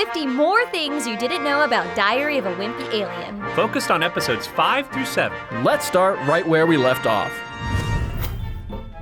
50 more things you didn't know about Diary of a Wimpy Alien. Focused on episodes 5 through 7. Let's start right where we left off.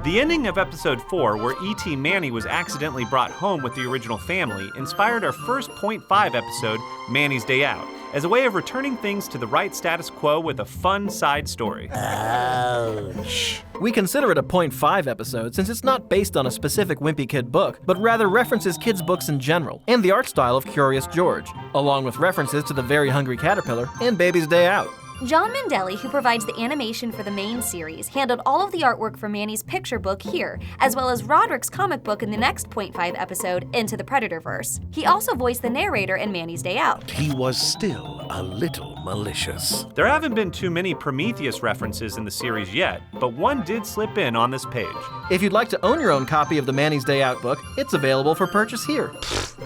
The ending of episode 4, where E.T. Manny was accidentally brought home with the original family, inspired our first .5 episode, Manny's Day Out, as a way of returning things to the right status quo with a fun side story. Ouch. We consider it a .5 episode since it's not based on a specific Wimpy Kid book, but rather references kids' books in general, and the art style of Curious George, along with references to The Very Hungry Caterpillar and Baby's Day Out. John Mandelli, who provides the animation for the main series, handled all of the artwork for Manny's picture book here, as well as Roderick's comic book in the next .5 episode, Into the Predatorverse. He also voiced the narrator in Manny's Day Out. He was still a little malicious. There haven't been too many Prometheus references in the series yet, but one did slip in on this page. If you'd like to own your own copy of the Manny's Day Out book, it's available for purchase here.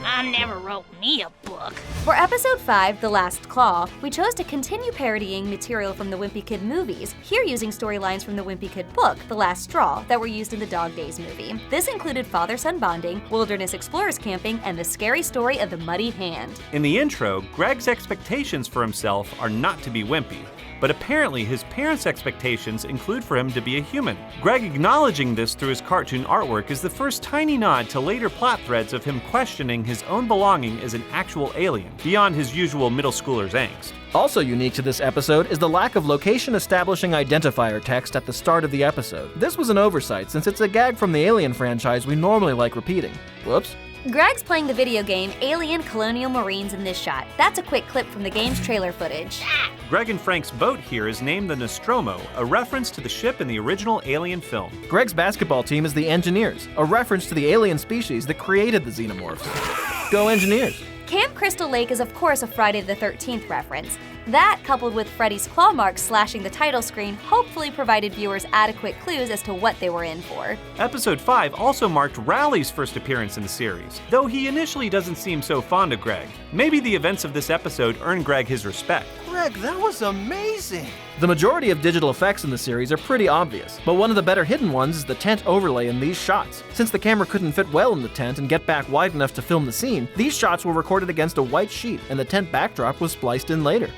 I never wrote me a book. For episode 5, The Last Claw, we chose to continue parodying material from the Wimpy Kid movies, here using storylines from the Wimpy Kid book, The Last Straw, that were used in the Dog Days movie. This included father-son bonding, wilderness explorers camping, and the scary story of the muddy hand. In the intro, Greg's expectations for himself are not to be wimpy, but apparently his parents' expectations include for him to be a human. Greg acknowledging this through his cartoon artwork is the first tiny nod to later plot threads of him questioning his own belonging as an actual alien, beyond his usual middle schooler's angst. Also unique to this episode is the lack of location establishing identifier text at the start of the episode. This was an oversight since it's a gag from the Alien franchise we normally like repeating. Whoops. Greg's playing the video game Alien Colonial Marines in this shot. That's a quick clip from the game's trailer footage. Greg and Frank's boat here is named the Nostromo, a reference to the ship in the original Alien film. Greg's basketball team is the Engineers, a reference to the alien species that created the Xenomorphs. Go Engineers! Camp Crystal Lake is of course a Friday the 13th reference. That, coupled with Freddy's claw marks slashing the title screen, hopefully provided viewers adequate clues as to what they were in for. Episode 5 also marked Rowley's first appearance in the series, though he initially doesn't seem so fond of Greg. Maybe the events of this episode earned Greg his respect. Greg, that was amazing. The majority of digital effects in the series are pretty obvious, but one of the better hidden ones is the tent overlay in these shots. Since the camera couldn't fit well in the tent and get back wide enough to film the scene, these shots were recorded against a white sheet, and the tent backdrop was spliced in later.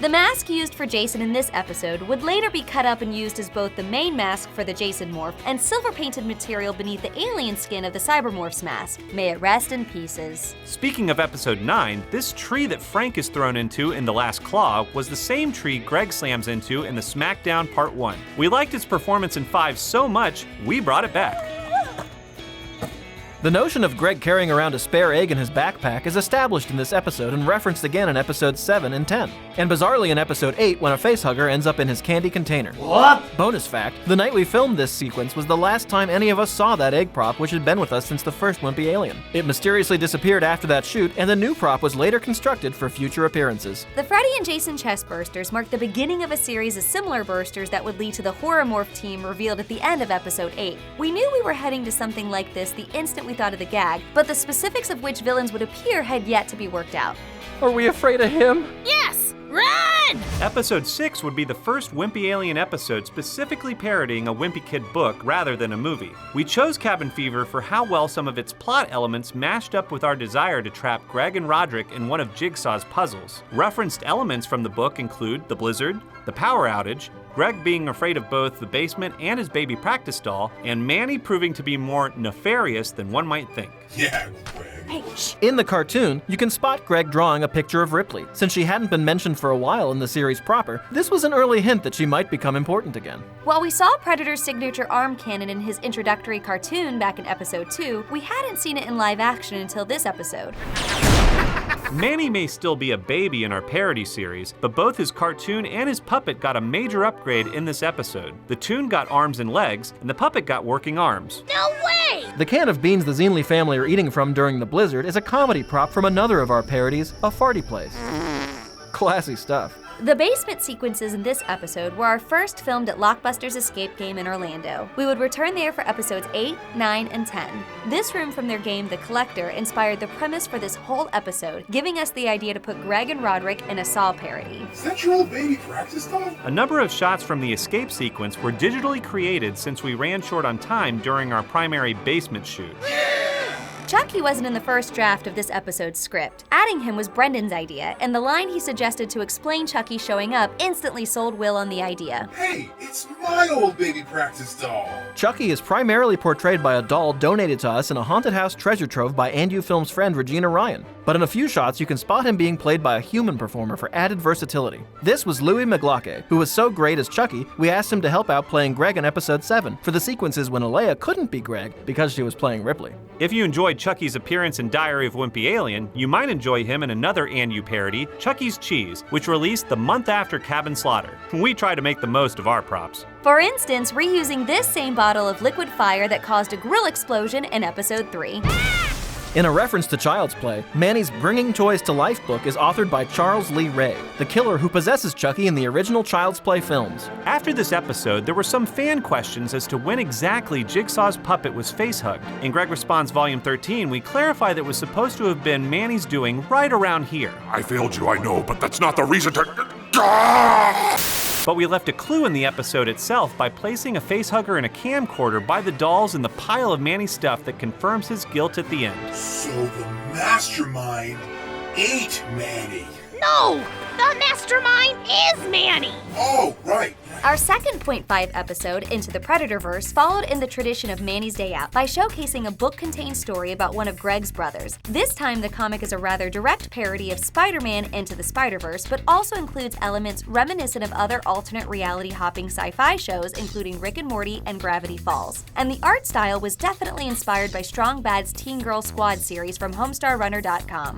The mask used for Jason in this episode would later be cut up and used as both the main mask for the Jason morph and silver-painted material beneath the alien skin of the Cybermorph's mask. May it rest in pieces. Speaking of episode 9, this tree that Frank is thrown into in The Last Claw was the same tree Greg slams into in the SmackDown Part 1. We liked its performance in 5 so much, we brought it back. The notion of Greg carrying around a spare egg in his backpack is established in this episode and referenced again in episodes 7 and 10. And bizarrely in episode 8 when a facehugger ends up in his candy container. What? Bonus fact, the night we filmed this sequence was the last time any of us saw that egg prop, which had been with us since the first Wimpy Alien. It mysteriously disappeared after that shoot, and the new prop was later constructed for future appearances. The Freddy and Jason chest bursters marked the beginning of a series of similar bursters that would lead to the horror morph team revealed at the end of episode 8. We knew we were heading to something like this the instant we thought of the gag, but the specifics of which villains would appear had yet to be worked out. Are we afraid of him? Yes! Run! Episode 6 would be the first Wimpy Alien episode specifically parodying a Wimpy Kid book rather than a movie. We chose Cabin Fever for how well some of its plot elements mashed up with our desire to trap Greg and Roderick in one of Jigsaw's puzzles. Referenced elements from the book include the blizzard, the power outage, Greg being afraid of both the basement and his baby practice doll, and Manny proving to be more nefarious than one might think. Yeah, Greg. In the cartoon, you can spot Greg drawing a picture of Ripley. Since she hadn't been mentioned for a while in the series proper, this was an early hint that she might become important again. While we saw Predator's signature arm cannon in his introductory cartoon back in episode 2, we hadn't seen it in live action until this episode. Manny may still be a baby in our parody series, but both his cartoon and his puppet got a major upgrade in this episode. The toon got arms and legs, and the puppet got working arms. No way! The can of beans the Xenley family are eating from during the blizzard is a comedy prop from another of our parodies, A Farty Place. Classy stuff. The basement sequences in this episode were our first filmed at Lockbuster's escape game in Orlando. We would return there for episodes 8, 9, and 10. This room from their game, The Collector, inspired the premise for this whole episode, giving us the idea to put Greg and Roderick in a Saw parody. Is that your old baby practice doll? A number of shots from the escape sequence were digitally created since we ran short on time during our primary basement shoot. Chucky wasn't in the first draft of this episode's script. Adding him was Brendan's idea, and the line he suggested to explain Chucky showing up instantly sold Will on the idea. Hey, it's my old baby practice doll. Chucky is primarily portrayed by a doll donated to us in a haunted house treasure trove by andyoufilms friend Regina Ryan. But in a few shots, you can spot him being played by a human performer for added versatility. This was Louis McLaughlin, who was so great as Chucky, we asked him to help out playing Greg in episode 7 for the sequences when Alea couldn't be Greg because she was playing Ripley. If you enjoyed Chucky's appearance in Diary of Wimpy Alien, you might enjoy him in another Andu parody, Chucky's Cheese, which released the month after Cabin Slaughter. We try to make the most of our props. For instance, reusing this same bottle of liquid fire that caused a grill explosion in episode 3. In a reference to Child's Play, Manny's Bringing Toys to Life book is authored by Charles Lee Ray, the killer who possesses Chucky in the original Child's Play films. After this episode, there were some fan questions as to when exactly Jigsaw's puppet was face-hugged. In Greg Responds Volume 13, we clarify that it was supposed to have been Manny's doing right around here. I failed you, I know, but that's not the reason to... But we left a clue in the episode itself by placing a facehugger and a camcorder by the dolls in the pile of Manny stuff that confirms his guilt at the end. So the mastermind ate Manny. No! The mastermind is Manny! Oh, right. Our second .5 episode, Into the Predatorverse, followed in the tradition of Manny's Day Out by showcasing a book-contained story about one of Greg's brothers. This time, the comic is a rather direct parody of Spider-Man Into the Spider-Verse, but also includes elements reminiscent of other alternate reality hopping sci-fi shows, including Rick and Morty and Gravity Falls. And the art style was definitely inspired by Strong Bad's Teen Girl Squad series from HomestarRunner.com.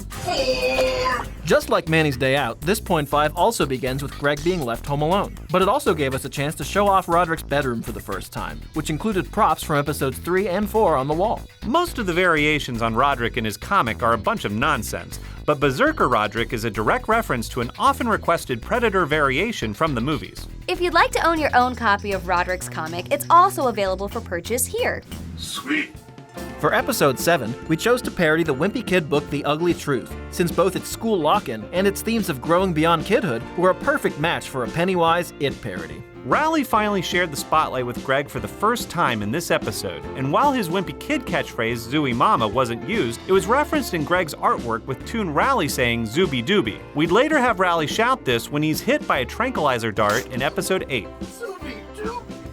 Just like Manny's Day Out, this .5 also begins with Greg being left home alone. But it also gave us a chance to show off Roderick's bedroom for the first time, which included props from episodes 3 and 4 on the wall. Most of the variations on Roderick in his comic are a bunch of nonsense, but Berserker Roderick is a direct reference to an often requested Predator variation from the movies. If you'd like to own your own copy of Roderick's comic, it's also available for purchase here. Sweet. For episode 7, we chose to parody the Wimpy Kid book The Ugly Truth, since both its school lock-in and its themes of growing beyond kidhood were a perfect match for a Pennywise It parody. Rowley finally shared the spotlight with Greg for the first time in this episode, and while his Wimpy Kid catchphrase, Zooey Mama, wasn't used, it was referenced in Greg's artwork with Toon Rowley saying Zooby Dooby. We'd later have Rowley shout this when he's hit by a tranquilizer dart in episode 8.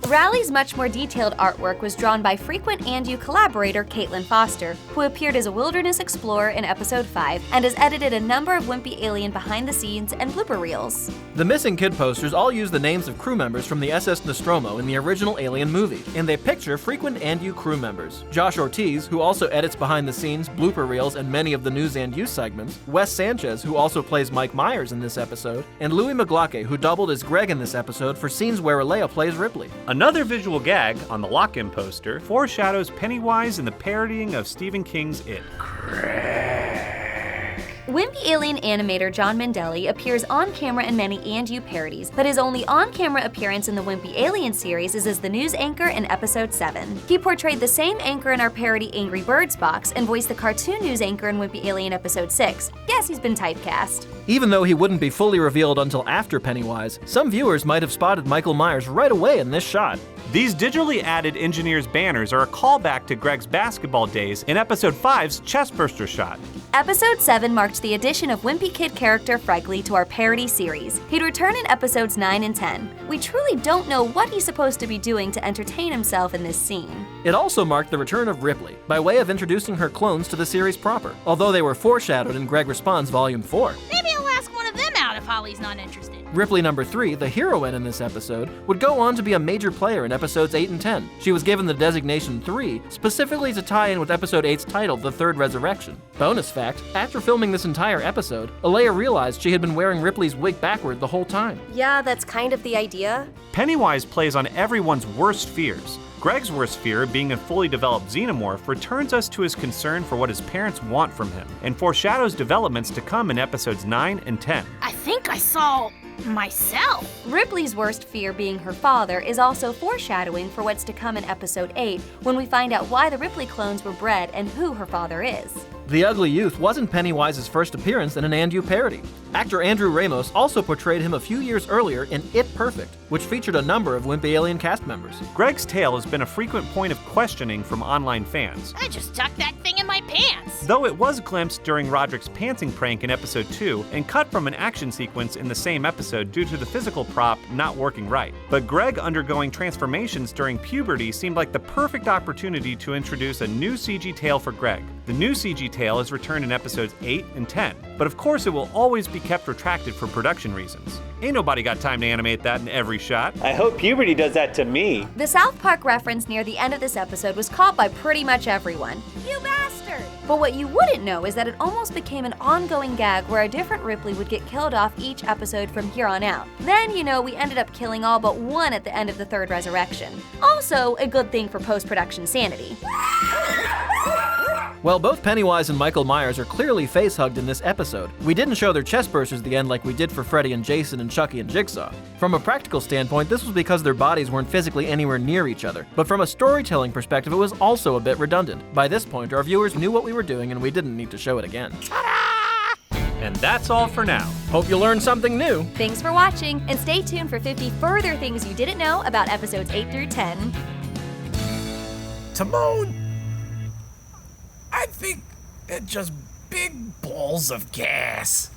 Rowley's much more detailed artwork was drawn by frequent Andu collaborator Caitlin Foster, who appeared as a wilderness explorer in episode 5 and has edited a number of Wimpy Alien behind-the-scenes and blooper reels. The missing kid posters all use the names of crew members from the SS Nostromo in the original Alien movie, and they picture frequent Andu crew members. Josh Ortiz, who also edits behind-the-scenes, blooper reels, and many of the News and You segments, Wes Sanchez, who also plays Mike Myers in this episode, and Louis McLaughlin, who doubled as Greg in this episode for scenes where Alea plays Ripley. Another visual gag on the lock-in poster foreshadows Pennywise in the parodying of Stephen King's It. Wimpy Alien animator John Mandelli appears on camera in many Andu parodies, but his only on-camera appearance in the Wimpy Alien series is as the news anchor in episode 7. He portrayed the same anchor in our parody Angry Birds box and voiced the cartoon news anchor in Wimpy Alien episode 6. Yes, he's been typecast. Even though he wouldn't be fully revealed until after Pennywise, some viewers might have spotted Michael Myers right away in this shot. These digitally added engineer's banners are a callback to Greg's basketball days in episode 5's chestburster shot. Episode 7 marked the addition of Wimpy Kid character Fregley to our parody series. He'd return in episodes 9 and 10. We truly don't know what he's supposed to be doing to entertain himself in this scene. It also marked the return of Ripley, by way of introducing her clones to the series proper, although they were foreshadowed in Greg Responds Volume 4. Maybe I'll ask one of them out if Holly's not interested. Ripley number 3, the heroine in this episode, would go on to be a major player in episodes 8 and 10. She was given the designation 3, specifically to tie in with episode 8's title, The Third Resurrection. Bonus fact, after filming this entire episode, Alea realized she had been wearing Ripley's wig backward the whole time. Yeah, that's kind of the idea. Pennywise plays on everyone's worst fears. Greg's worst fear, being a fully developed xenomorph, returns us to his concern for what his parents want from him, and foreshadows developments to come in episodes 9 and 10. I think I saw myself. Ripley's worst fear, being her father, is also foreshadowing for what's to come in episode 8, when we find out why the Ripley clones were bred and who her father is. The Ugly Youth wasn't Pennywise's first appearance in an And You parody. Actor Andrew Ramos also portrayed him a few years earlier in It Perfect, which featured a number of Wimpy Alien cast members. Greg's tale has been a frequent point of questioning from online fans. I just tucked that thing in my pants. Though it was glimpsed during Roderick's pantsing prank in episode 2 and cut from an action sequence in the same episode due to the physical prop not working right. But Greg undergoing transformations during puberty seemed like the perfect opportunity to introduce a new CG tale for Greg. The new CG tale is returned in episodes 8 and 10, but of course it will always be kept retracted for production reasons. Ain't nobody got time to animate that in every shot. I hope puberty does that to me. The South Park reference near the end of this episode was caught by pretty much everyone. You bastard! But what you wouldn't know is that it almost became an ongoing gag where a different Ripley would get killed off each episode from here on out. Then, we ended up killing all but one at the end of the third resurrection. Also, a good thing for post-production sanity. Well, both Pennywise and Michael Myers are clearly face-hugged in this episode. We didn't show their chest bursters at the end like we did for Freddy and Jason and Chucky and Jigsaw. From a practical standpoint, this was because their bodies weren't physically anywhere near each other. But from a storytelling perspective, it was also a bit redundant. By this point, our viewers knew what we were doing and we didn't need to show it again. And that's all for now. Hope you learned something new. Thanks for watching, and stay tuned for 50 further things you didn't know about episodes 8 through 10. Timon? I think they're just big balls of gas.